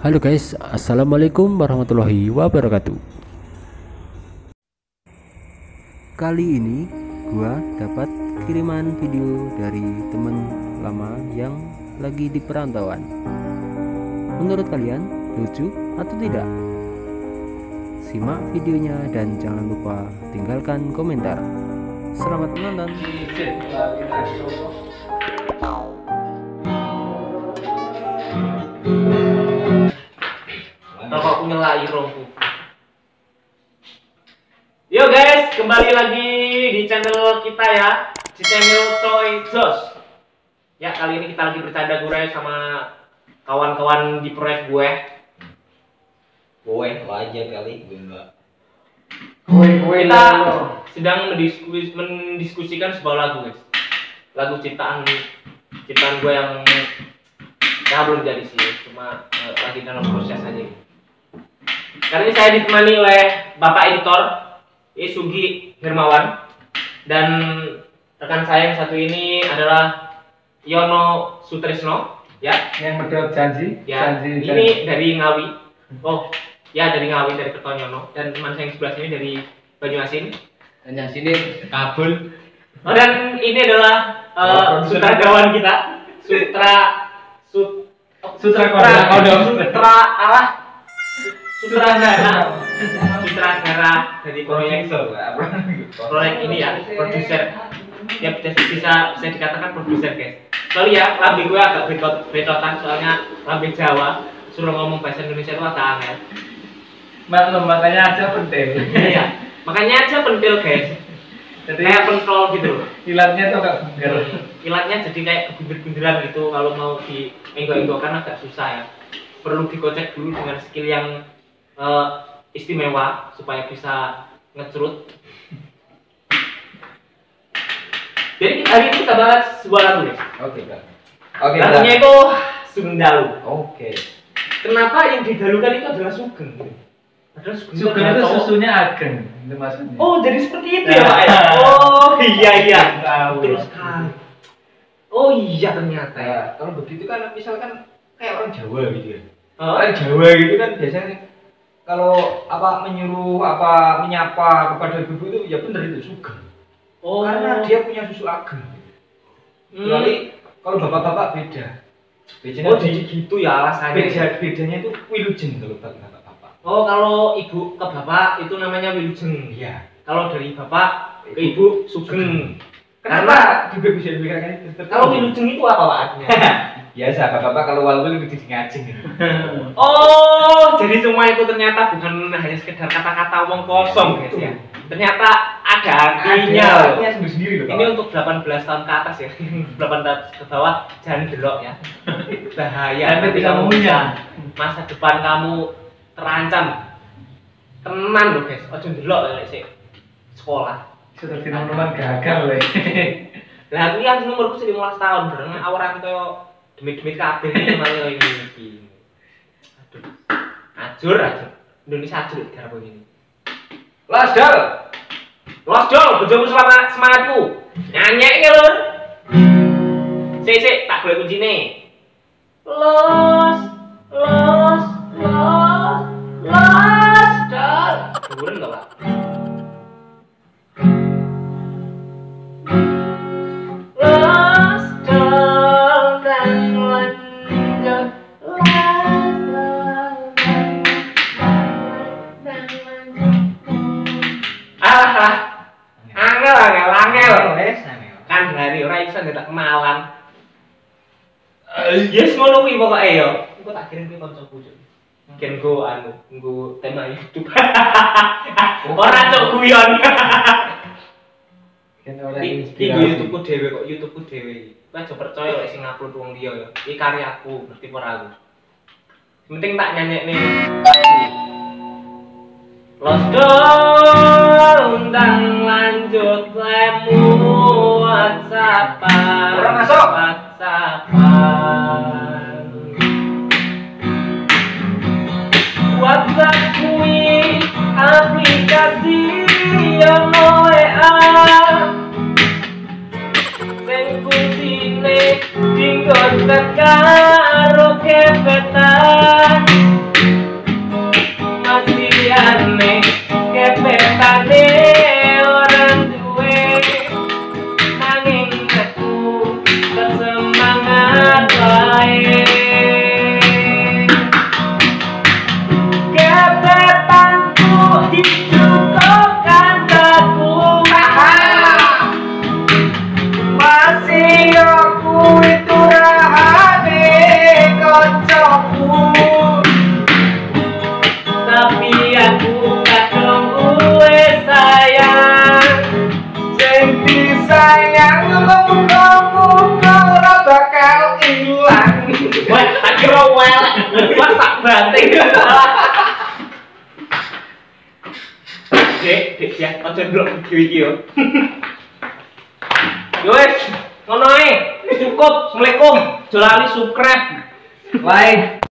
Halo guys, assalamualaikum warahmatullahi wabarakatuh. Kali ini gua dapat kiriman video dari teman lama yang lagi di perantauan. Menurut kalian lucu atau tidak? Simak videonya dan jangan lupa tinggalkan komentar. Selamat menonton. Bapak nyelai rompu. Yo guys, kembali lagi di channel kita ya, di channel Coy Jos. Ya, kali ini kita lagi bercanda gurai sama kawan-kawan di proyek gue. Gue aja kali gue enggak. Kita sedang mendiskusikan sebuah lagu guys. Lagu ciptaan gue yang ya belum jadi sih, cuma lagi dalam proses aja. Kali ini saya ditemani oleh Bapak Editor Sugi Hermawan dan rekan saya yang satu ini adalah Yono Sutrisno, ya, yang medot janji. ya. Ini dari Ngawi. Oh, ya, dari Ngawi, dari Kertonyono. Dan teman saya yang sebelah sini dari Banyuasin. Dan yang sini Kabul. Oh, dan ini adalah sutradawan kita, sutradara dari proyek ini ya, produser. Ya bisa dikatakan produser guys. Soalnya ya, lambe gue agak betotan soalnya lambe Jawa, suruh ngomong bahasa Indonesia itu agak aneh. Makanya aja pentil. Iya, makanya aja pentil guys. Jadi Kayak pentol gitu. ilatnya tuh agak bengkel. Ilatnya jadi kayak kebunder-bunderan gitu, kalau mau dienggok-enggokkan agak susah ya. Perlu dikocek dulu dengan skill yang istimewa supaya bisa ngecrut. Jadi hari ini kita bahas sebuah lagu guys. Oke, Kak. Lagunya itu Sugeng-Dalu. Oke. Kenapa yang didalukan itu adalah Sugeng? Padahal Sugeng itu susunya ageng, itu maksudnya. Oh, jadi seperti itu ya, Pak ya? Oh, iya. Tahu. Terus kan. Oh iya ternyata ya. Nah, kalau begitu kan misalkan kayak orang Jawa gitu ya. Oh, Orang Jawa gitu kan biasanya kalau menyuruh menyapa kepada ibu itu ya benar itu Sugeng. oh. Karena dia punya susu ageng. Kecuali kalau bapak-bapak beda. Bedanya Oh, jadi gitu ya alasannya. bedanya itu wilujeng kalau bapak-bapak. Oh, kalau ibu ke bapak itu namanya wilujeng. Iya. Kalau dari bapak ke ibu Sugeng. Kenapa juga bisa diberikan itu? Kalau wilujeng itu apa Pak artinya? Biasa bapak-bapak kalau walwil itu jadi ngajeng gitu. Oh, jadi semua itu ternyata bukan hanya sekedar kata-kata omong kosong guys ya. Ternyata ada artinya. Artinya sendiri-sendiri loh. Ini untuk 18 tahun ke atas ya. 18 tahun ke bawah jangan delok ya. Bahaya. Nanti bisa mengunyah. Masa depan kamu terancam. Tenan loh guys. Ojo delok ya sik sekolah. Sudah teman-teman gagal loh. Lah aku yang umurku 15 tahun, bareng awuran koyo demit-demit kabeh iki malah ini. Aduh. Ajur. Indonesia ajur gara begini. Lasdal. Bojomu semangatku. Nyanyek iki lur. Sik, tak golek kuncine. Lasdal. Dhuwuren to, Pak? Angel. Kan dari ora iso ndak kemalan. Yes ngono kuwi pokoke yo. Engko tak kirim kuwi kancaku cuk. Mungkin nggo tema YouTube. Ora cuk guyon. Iki YouTube-ku dhewe kok, YouTube-ku dhewe iki. Kowe aja percaya lek sing upload wong liya yo. Iki karyaku, ngerti ora aku. Penting tak nyanyekne. Losdol undang lanjut lemu WhatsAppan. Orang masuk. WhatsApp kuwi aplikasi yang WA. Sing kusine dinggo karo kepetan. welek. Pas tak banting. Dek ya, aja ndelok video iki yo. Yo wis, ngono ae. Cukup. Assalamualaikum. Aja lali subscribe. Like.